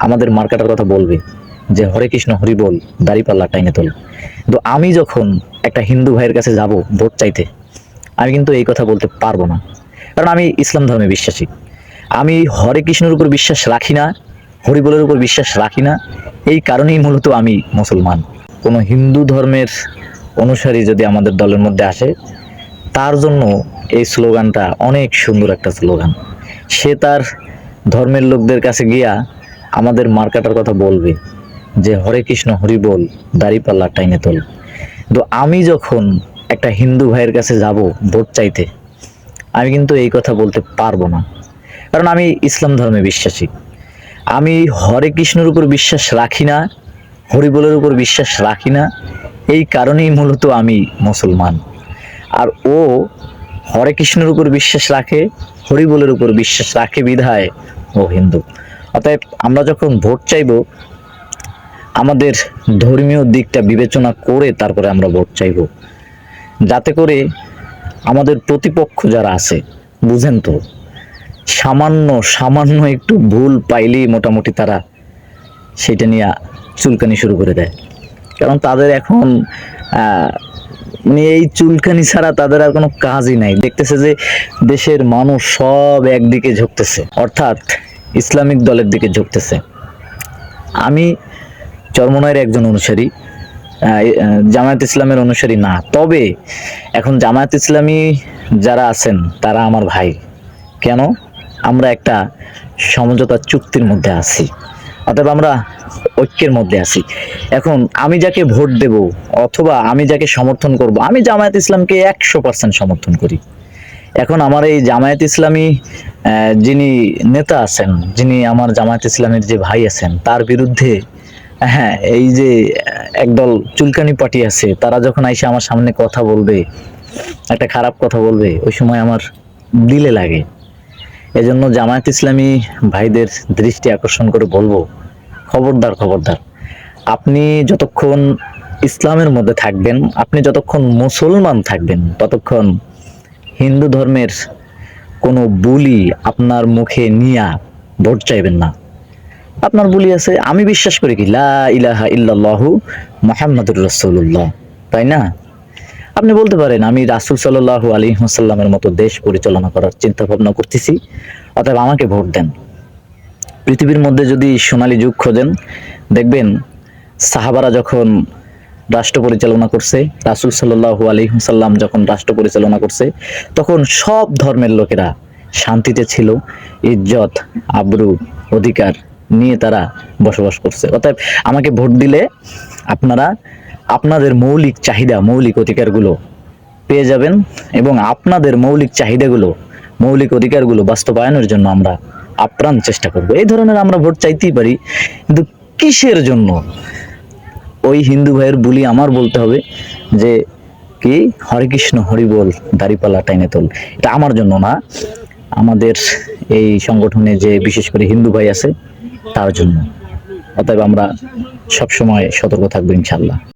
আমাদের মার্কাটার কথা বলবে যে হরে কৃষ্ণ হরি বল, দাড়িপাল্লা টাইনে তোল। তো আমি যখন একটা হিন্দু ভাইয়ের কাছে যাব ভোট চাইতে, আমি কিন্তু এই কথা বলতে পারবো না, কারণ আমি ইসলাম ধর্মে বিশ্বাসী। আমি হরে কৃষ্ণের উপর বিশ্বাস রাখি না, হরি বলের উপর বিশ্বাস রাখি না। এই কারণেই মূলত আমি মুসলমান। কোনো হিন্দু ধর্মের অনুসারী যদি আমাদের দলের মধ্যে আসে, তার জন্য এই স্লোগানটা অনেক সুন্দর একটা স্লোগান। সে তার ধর্মের লোকদের কাছে গিয়া আমাদের মার্কাটার কথা বলবে যে হরে কৃষ্ণ হরি বল, দাড়িপাল্লা টাইনে তোল। তো আমি যখন একটা হিন্দু ভাইয়ের কাছে যাব ভোট চাইতে, আমি কিন্তু এই কথা বলতে পারবো না, কারণ আমি ইসলাম ধর্মে বিশ্বাসী। আমি হরে কৃষ্ণের উপর বিশ্বাস রাখি না, হরি বলের উপর বিশ্বাস রাখি না। এই কারণেই মূলত আমি মুসলমান। আর ও হরে কৃষ্ণের উপর বিশ্বাস রাখে, হরি বলের উপর বিশ্বাস রাখে বিধায় ও হিন্দু। অতএব আমরা যখন ভোট চাইব, আমাদের ধর্মীয় দিকটা বিবেচনা করে তারপরে আমরা ভোট চাইব, যাতে করে আমাদের প্রতিপক্ষ যারা আছে, বুঝেন তো, সামান্য সামান্য একটু ভুল পাইলেই মোটামুটি তারা সেটা নিয়ে চুলকানি শুরু করে দেয়। কারণ তাদের এখন মানে এই চুলকানি ছাড়া তাদের আর কোনো কাজই নাই। দেখতেছে যে দেশের মানুষ সব একদিকে ঝুঁকতেছে, অর্থাৎ ইসলামিক দলের দিকে ঝুঁকতেছে। আমি চরমনায়ের একজন অনুসারী, জামায়াত ইসলামের অনুসারী না। তবে এখন জামায়াত ইসলামী যারা আছেন তারা আমার ভাই। কেন? আমরা একটা সমঝোতা চুক্তির মধ্যে আছি, অতএব আমরা ঐক্যের মধ্যে আছি। এখন আমি যাকে ভোট দেব অথবা আমি যাকে সমর্থন করব, আমি জামায়াত ইসলামকে 100% সমর্থন করি। এখন আমার এই জামায়াত ইসলামী যিনি নেতা আছেন, যিনি আমার জামায়াত ইসলামের যে ভাই আছেন, তার বিরুদ্ধে হ্যাঁ এই যে একদল চুলকানি পার্টি আছে, তারা যখন আইসে আমার সামনে কথা বলবে, একটা খারাপ কথা বলবে, ওই সময় আমার দিলে লাগে। এজন্য জামায়াত ইসলামী ভাইদের দৃষ্টি আকর্ষণ করে বলবো, খবরদার খবরদার, আপনি যতক্ষণ ইসলামের মধ্যে থাকবেন, আপনি যতক্ষণ মুসলমান থাকবেন, ততক্ষণ হিন্দু ধর্মের কোনো বুলি আপনার মুখে নিয়া ভোট চাইবেন না। আপনার বুলি আছে, আমি বিশ্বাস করি কি লা ইলাহা ইল্লাল্লাহু মুহাম্মাদুর রাসূলুল্লাহ, তাই না? আপনি বলতে পারেন আমি রাসূল সাল্লাল্লাহু আলাইহি ওয়াসাল্লামের মতো দেশ পরিচালনা করার চিন্তা ভাবনা করতেছি, অতএব আমাকে ভোট দেন। পৃথিবীর মধ্যে যদি সোনালী যুগ খোঁজেন, দেখবেন সাহাবারা যখন রাষ্ট্র পরিচালনা করছে, রাসূল সাল্লাল্লাহু আলাইহি ওয়াসাল্লাম যখন রাষ্ট্র পরিচালনা করছে, তখন সব ধর্মের লোকেরা শান্তিতে ছিল, ইজ্জত আবরু অধিকার নিয়ে তারা বসবাস করছে। অতএব আমাকে ভোট দিলে আপনারা আপনাদের মৌলিক চাহিদা, মৌলিক অধিকারগুলো পেয়ে যাবেন, এবং আপনাদের মৌলিক চাহিদাগুলো, মৌলিক অধিকারগুলো বাস্তবায়নের জন্য আমরা আপ্রাণ চেষ্টা করব। এই ধরনের আমরা ভোট চাইতেই পারি, কিন্তু কিসের জন্য? ওই হিন্দু ভাইয়ের বুলি আমার বলতে হবে যে কি হরে কৃষ্ণ হরি বল, দাড়িপাল্লা টাইনে তোল। এটা আমার জন্য না, আমাদের এই সংগঠনে যে বিশেষ করে হিন্দু ভাই আছে তার জন্য। অতএব আমরা সবসময় সতর্ক থাকবো ইনশাল্লাহ।